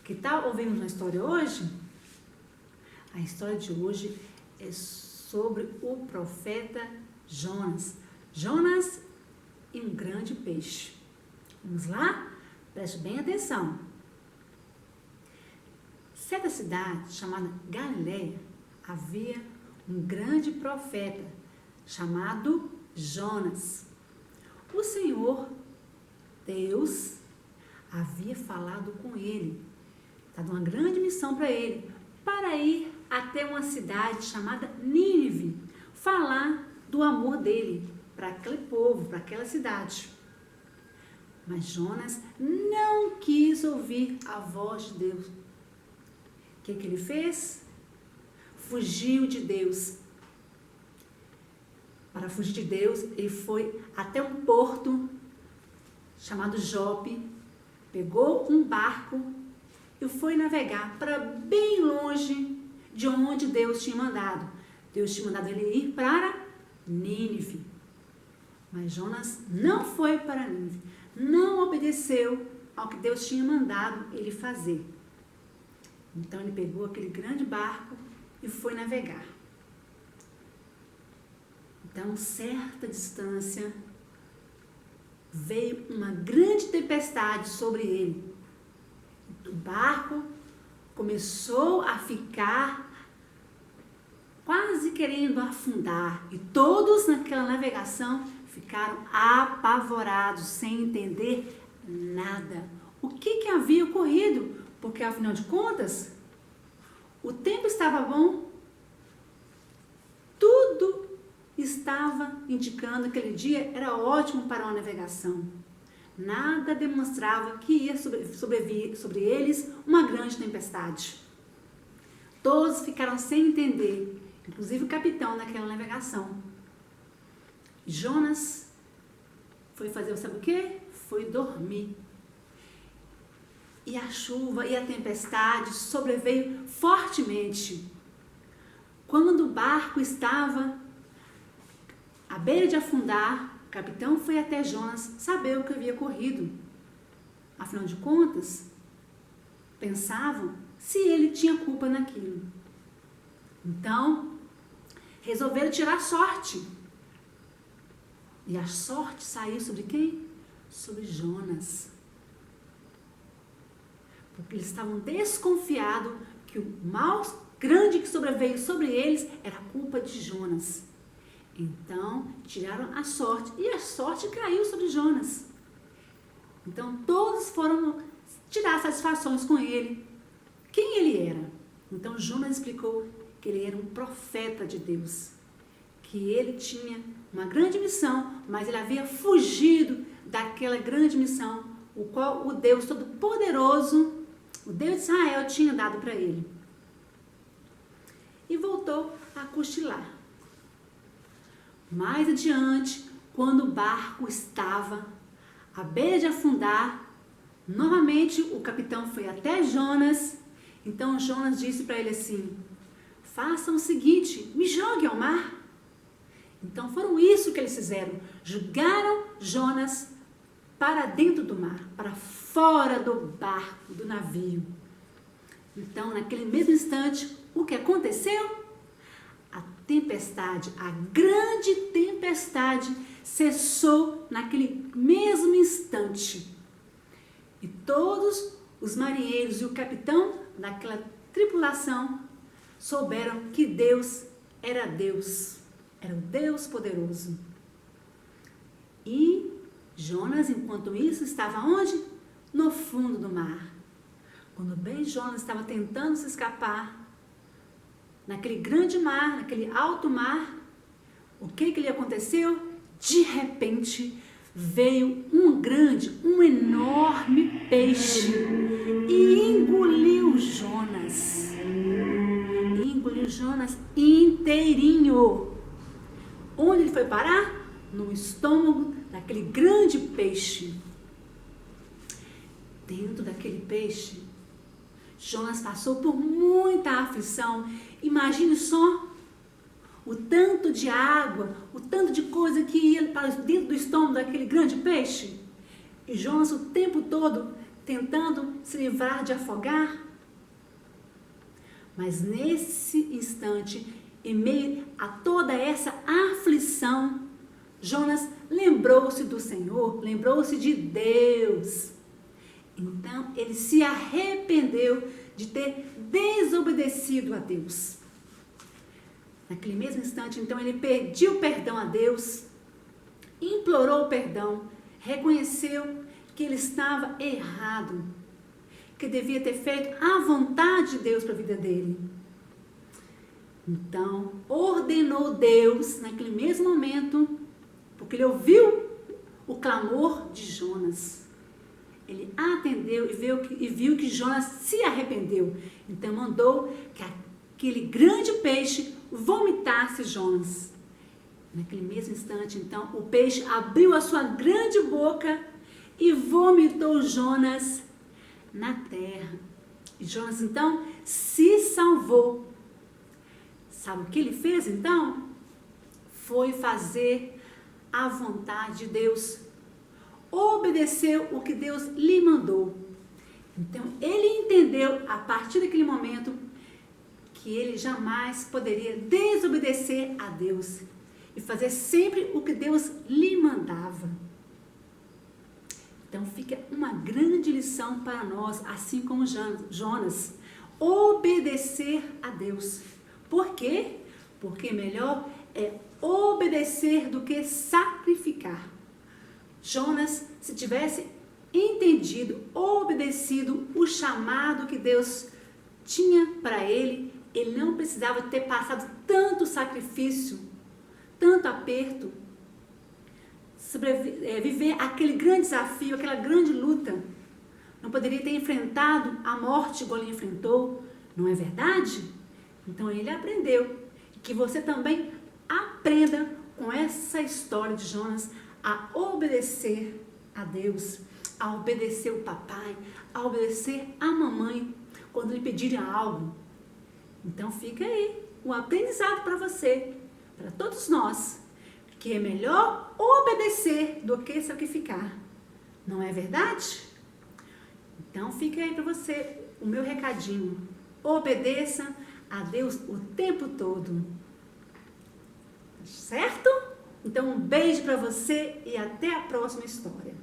Que tal ouvirmos uma história hoje? A história de hoje é sobre o profeta Jonas. Jonas e um grande peixe. Vamos lá? Preste bem atenção. Certa cidade chamada Galileia havia um grande profeta chamado Jonas. O Senhor, Deus, havia falado com ele, dado uma grande missão para ele, para ir até uma cidade chamada Nínive, falar do amor dele para aquele povo, para aquela cidade. Mas Jonas não quis ouvir a voz de Deus. O que ele fez? Fugiu de Deus. Para fugir de Deus, ele foi até um porto chamado Jope, pegou um barco e foi navegar para bem longe de onde Deus tinha mandado. Deus tinha mandado ele ir para Nínive. Mas Jonas não foi para Nínive, não obedeceu ao que Deus tinha mandado ele fazer. Então ele pegou aquele grande barco e foi navegar. Então, certa distância, veio uma grande tempestade sobre ele. O barco começou a ficar quase querendo afundar. E todos naquela navegação ficaram apavorados, sem entender nada. O que havia ocorrido? Porque, afinal de contas, o tempo estava bom. Tudo estava indicando que aquele dia era ótimo para uma navegação. Nada demonstrava que ia sobrevir sobre eles uma grande tempestade. Todos ficaram sem entender, inclusive o capitão daquela navegação. Jonas foi fazer, sabe o quê? Foi dormir. E a chuva e a tempestade sobreveio fortemente. Quando o barco estava à beira de afundar, o capitão foi até Jonas saber o que havia ocorrido. Afinal de contas, pensavam se ele tinha culpa naquilo. Então, resolveram tirar sorte. E a sorte saiu sobre quem? Sobre Jonas. Porque eles estavam desconfiados que o mal grande que sobreveio sobre eles era culpa de Jonas. Então, tiraram a sorte, e a sorte caiu sobre Jonas. Então, todos foram tirar satisfações com ele. Quem ele era? Então, Jonas explicou que ele era um profeta de Deus, que ele tinha uma grande missão, mas ele havia fugido daquela grande missão, o qual o Deus Todo-Poderoso, o Deus de Israel, tinha dado para ele. E voltou a cochilar. Mais adiante, quando o barco estava à beira de afundar, novamente o capitão foi até Jonas. Então Jonas disse para ele assim: façam o seguinte, me joguem ao mar. Então foram isso que eles fizeram, jogaram Jonas para dentro do mar, para fora do barco, do navio. Então, naquele mesmo instante, o que aconteceu? A tempestade, a grande tempestade, cessou naquele mesmo instante. E todos os marinheiros e o capitão daquela tripulação souberam que Deus, era o Deus poderoso. E Jonas, enquanto isso, estava onde? No fundo do mar. Quando bem Jonas estava tentando se escapar, naquele grande mar, naquele alto mar, o que lhe aconteceu? De repente, veio um enorme peixe e engoliu Jonas. Engoliu Jonas inteirinho. Onde ele foi parar? No estômago daquele grande peixe. Dentro daquele peixe, Jonas passou por muita aflição. Imagine só o tanto de água, o tanto de coisa que ia para dentro do estômago daquele grande peixe. E Jonas o tempo todo tentando se livrar de afogar. Mas nesse instante, em meio a toda essa aflição, Jonas lembrou-se do Senhor, lembrou-se de Deus. Então, ele se arrependeu de ter desobedecido a Deus. Naquele mesmo instante, então, ele pediu perdão a Deus, implorou perdão, reconheceu que ele estava errado, que devia ter feito a vontade de Deus para a vida dele. Então, ordenou Deus, naquele mesmo momento, porque ele ouviu o clamor de Jonas. Ele atendeu e viu que Jonas se arrependeu. Então, mandou que aquele grande peixe vomitasse Jonas. Naquele mesmo instante, então, o peixe abriu a sua grande boca e vomitou Jonas na terra. E Jonas, então, se salvou. Sabe o que ele fez, então? Foi fazer a vontade de Deus. Obedeceu o que Deus lhe mandou. Então, ele entendeu, a partir daquele momento, que ele jamais poderia desobedecer a Deus e fazer sempre o que Deus lhe mandava. Então, fica uma grande lição para nós, assim como Jonas, obedecer a Deus. Por quê? Porque melhor é obedecer do que sacrificar. Jonas, se tivesse entendido, obedecido o chamado que Deus tinha para ele, ele não precisava ter passado tanto sacrifício, tanto aperto, viver aquele grande desafio, aquela grande luta. Não poderia ter enfrentado a morte igual ele enfrentou, não é verdade? Então ele aprendeu. Que você também aprenda com essa história de Jonas a obedecer a Deus, a obedecer o papai, a obedecer a mamãe quando lhe pedirem algo. Então fica aí um aprendizado para você, para todos nós, que é melhor obedecer do que sacrificar. Não é verdade? Então fica aí para você o meu recadinho. Obedeça a Deus o tempo todo. Certo? Então um beijo para você e até a próxima história.